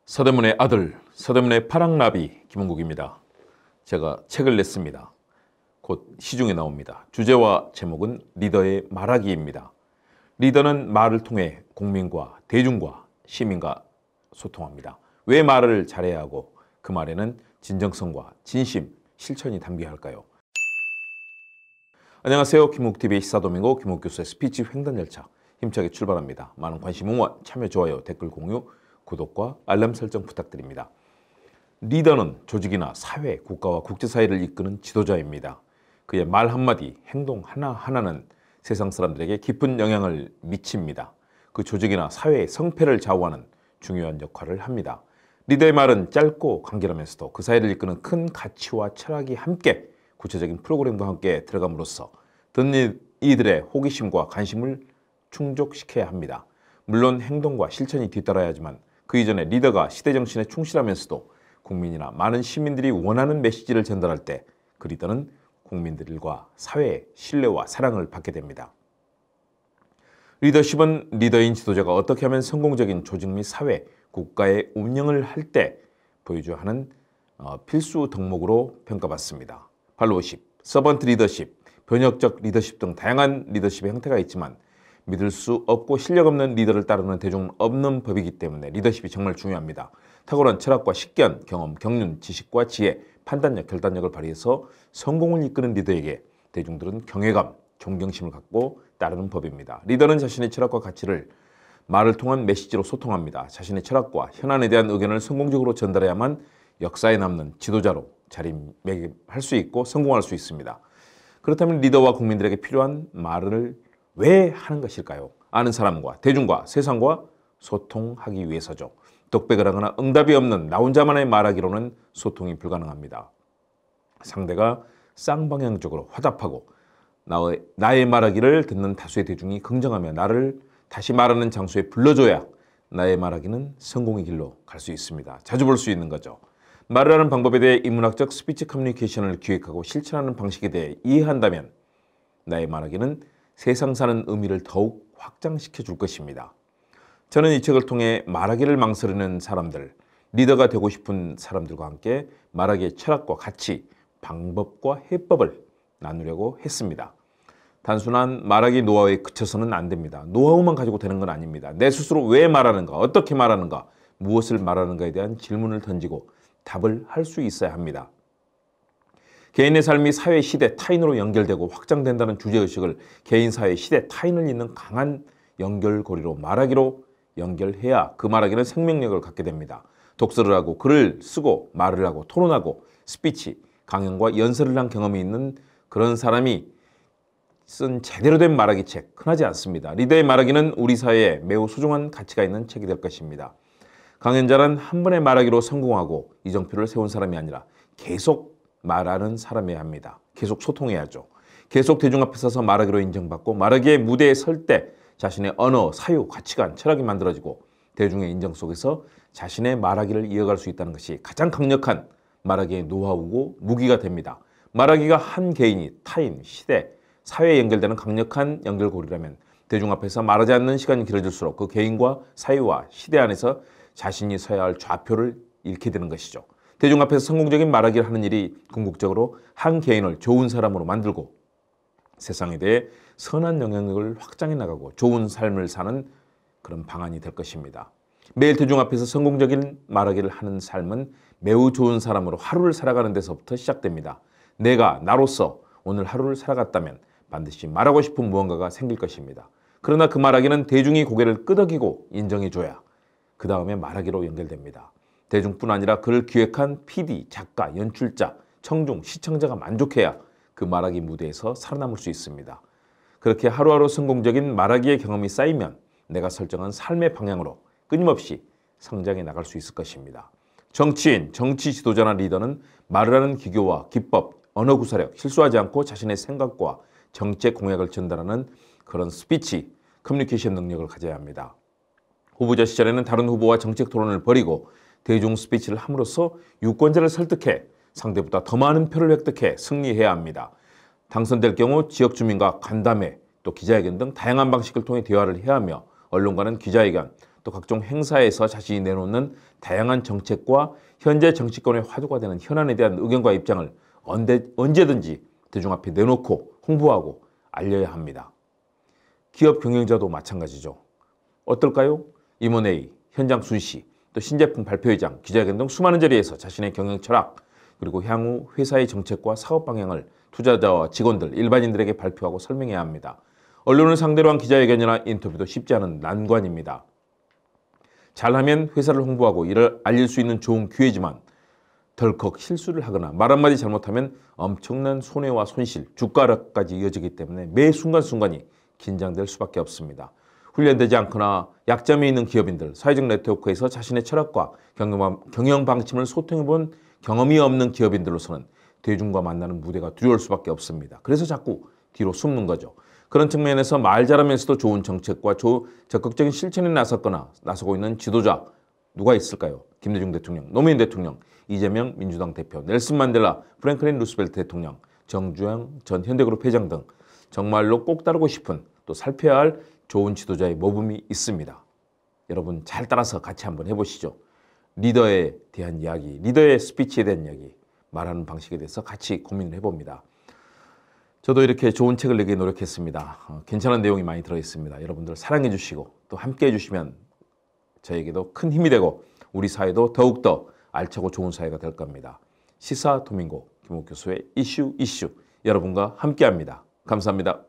서대문의 아들, 서대문의 파랑나비 김은국입니다. 제가 책을 냈습니다. 곧 시중에 나옵니다. 주제와 제목은 리더의 말하기입니다. 리더는 말을 통해 국민과 대중과 시민과 소통합니다. 왜 말을 잘해야 하고 그 말에는 진정성과 진심, 실천이 담겨야 할까요? 안녕하세요. 김은국TV의 시사도민고 김은국 교수의 스피치 횡단열차 힘차게 출발합니다. 많은 관심, 응원, 참여, 좋아요, 댓글 공유, 구독과 알람 설정 부탁드립니다. 리더는 조직이나 사회, 국가와 국제사회를 이끄는 지도자입니다. 그의 말 한마디, 행동 하나하나는 세상 사람들에게 깊은 영향을 미칩니다. 그 조직이나 사회의 성패를 좌우하는 중요한 역할을 합니다. 리더의 말은 짧고 간결하면서도 그 사회를 이끄는 큰 가치와 철학이 함께 구체적인 프로그램과 함께 들어감으로써 듣는 이들의 호기심과 관심을 충족시켜야 합니다. 물론 행동과 실천이 뒤따라야 하지만 그 이전에 리더가 시대정신에 충실하면서도 국민이나 많은 시민들이 원하는 메시지를 전달할 때 그 리더는 국민들과 사회의 신뢰와 사랑을 받게 됩니다. 리더십은 리더인 지도자가 어떻게 하면 성공적인 조직 및 사회, 국가의 운영을 할 때 보여줘야 하는 필수 덕목으로 평가받습니다. 팔로우십, 서번트 리더십, 변혁적 리더십 등 다양한 리더십의 형태가 있지만 믿을 수 없고 실력 없는 리더를 따르는 대중은 없는 법이기 때문에 리더십이 정말 중요합니다. 탁월한 철학과 식견, 경험, 경륜, 지식과 지혜, 판단력, 결단력을 발휘해서 성공을 이끄는 리더에게 대중들은 경외감, 존경심을 갖고 따르는 법입니다. 리더는 자신의 철학과 가치를 말을 통한 메시지로 소통합니다. 자신의 철학과 현안에 대한 의견을 성공적으로 전달해야만 역사에 남는 지도자로 자리매김할 수 있고 성공할 수 있습니다. 그렇다면 리더와 국민들에게 필요한 말을 왜 하는 것일까요? 아는 사람과 대중과 세상과 소통하기 위해서죠. 독백을 하거나 응답이 없는 나 혼자만의 말하기로는 소통이 불가능합니다. 상대가 쌍방향적으로 화답하고 나의 말하기를 듣는 다수의 대중이 긍정하며 나를 다시 말하는 장소에 불러줘야 나의 말하기는 성공의 길로 갈 수 있습니다. 자주 볼 수 있는 거죠. 말을 하는 방법에 대해 인문학적 스피치 커뮤니케이션을 기획하고 실천하는 방식에 대해 이해한다면 나의 말하기는 세상 사는 의미를 더욱 확장시켜 줄 것입니다. 저는 이 책을 통해 말하기를 망설이는 사람들, 리더가 되고 싶은 사람들과 함께 말하기의 철학과 가치, 방법과 해법을 나누려고 했습니다. 단순한 말하기 노하우에 그쳐서는 안 됩니다. 노하우만 가지고 되는 건 아닙니다. 내 스스로 왜 말하는가, 어떻게 말하는가, 무엇을 말하는가에 대한 질문을 던지고 답을 할 수 있어야 합니다. 개인의 삶이 사회, 시대, 타인으로 연결되고 확장된다는 주제의식을 개인, 사회, 시대, 타인을 잇는 강한 연결고리로 말하기로 연결해야 그 말하기는 생명력을 갖게 됩니다. 독서를 하고 글을 쓰고 말을 하고 토론하고 스피치, 강연과 연설을 한 경험이 있는 그런 사람이 쓴 제대로 된 말하기 책 흔하지 않습니다. 리더의 말하기는 우리 사회에 매우 소중한 가치가 있는 책이 될 것입니다. 강연자는 한 번의 말하기로 성공하고 이정표를 세운 사람이 아니라 계속 말하는 사람이어야 합니다. 계속 소통해야죠. 계속 대중 앞에 서서 말하기로 인정받고 말하기의 무대에 설 때 자신의 언어, 사유, 가치관, 철학이 만들어지고 대중의 인정 속에서 자신의 말하기를 이어갈 수 있다는 것이 가장 강력한 말하기의 노하우고 무기가 됩니다. 말하기가 한 개인이 타인, 시대, 사회에 연결되는 강력한 연결고리라면 대중 앞에서 말하지 않는 시간이 길어질수록 그 개인과 사회와 시대 안에서 자신이 서야 할 좌표를 잃게 되는 것이죠. 대중 앞에서 성공적인 말하기를 하는 일이 궁극적으로 한 개인을 좋은 사람으로 만들고 세상에 대해 선한 영향력을 확장해 나가고 좋은 삶을 사는 그런 방안이 될 것입니다. 매일 대중 앞에서 성공적인 말하기를 하는 삶은 매우 좋은 사람으로 하루를 살아가는 데서부터 시작됩니다. 내가 나로서 오늘 하루를 살아갔다면 반드시 말하고 싶은 무언가가 생길 것입니다. 그러나 그 말하기는 대중이 고개를 끄덕이고 인정해줘야 그 다음에 말하기로 연결됩니다. 대중뿐 아니라 그를 기획한 PD, 작가, 연출자, 청중, 시청자가 만족해야 그 말하기 무대에서 살아남을 수 있습니다. 그렇게 하루하루 성공적인 말하기의 경험이 쌓이면 내가 설정한 삶의 방향으로 끊임없이 성장해 나갈 수 있을 것입니다. 정치인, 정치 지도자나 리더는 말을 하는 기교와 기법, 언어 구사력, 실수하지 않고 자신의 생각과 정책 공약을 전달하는 그런 스피치, 커뮤니케이션 능력을 가져야 합니다. 후보자 시절에는 다른 후보와 정책 토론을 벌이고 대중 스피치를 함으로써 유권자를 설득해 상대보다 더 많은 표를 획득해 승리해야 합니다. 당선될 경우 지역 주민과 간담회, 또 기자회견 등 다양한 방식을 통해 대화를 해야 하며 언론과는 기자회견, 또 또 각종 행사에서 자신이 내놓는 다양한 정책과 현재 정치권의 화두가 되는 현안에 대한 의견과 입장을 언제든지 대중 앞에 내놓고 홍보하고 알려야 합니다. 기업 경영자도 마찬가지죠. 어떨까요? 임원회의, 현장 순시, 또 신제품 발표회장, 기자회견 등 수많은 자리에서 자신의 경영 철학, 그리고 향후 회사의 정책과 사업 방향을 투자자와 직원들, 일반인들에게 발표하고 설명해야 합니다. 언론을 상대로 한 기자회견이나 인터뷰도 쉽지 않은 난관입니다. 잘하면 회사를 홍보하고 이를 알릴 수 있는 좋은 기회지만 덜컥 실수를 하거나 말 한마디 잘못하면 엄청난 손해와 손실, 주가 하락까지 이어지기 때문에 매 순간순간이 긴장될 수밖에 없습니다. 훈련되지 않거나 약점이 있는 기업인들, 사회적 네트워크에서 자신의 철학과 경영 방침을 소통해본 경험이 없는 기업인들로서는 대중과 만나는 무대가 두려울 수밖에 없습니다. 그래서 자꾸 뒤로 숨는 거죠. 그런 측면에서 말 잘하면서도 좋은 정책과 적극적인 실천에 나서고 있는 지도자 누가 있을까요? 김대중 대통령, 노무현 대통령, 이재명 민주당 대표, 넬슨 만델라, 프랭클린 루스벨트 대통령, 정주영 전 현대그룹 회장 등 정말로 꼭 따르고 싶은 또 살펴야 할 좋은 지도자의 모범이 있습니다. 여러분 잘 따라서 같이 한번 해보시죠. 리더에 대한 이야기, 리더의 스피치에 대한 이야기, 말하는 방식에 대해서 같이 고민을 해봅니다. 저도 이렇게 좋은 책을 내기 노력했습니다. 괜찮은 내용이 많이 들어있습니다. 여러분들 사랑해 주시고 또 함께 해주시면 저에게도 큰 힘이 되고 우리 사회도 더욱더 알차고 좋은 사회가 될 겁니다. 시사 도민고 김옥 교수의 이슈 여러분과 함께합니다. 감사합니다.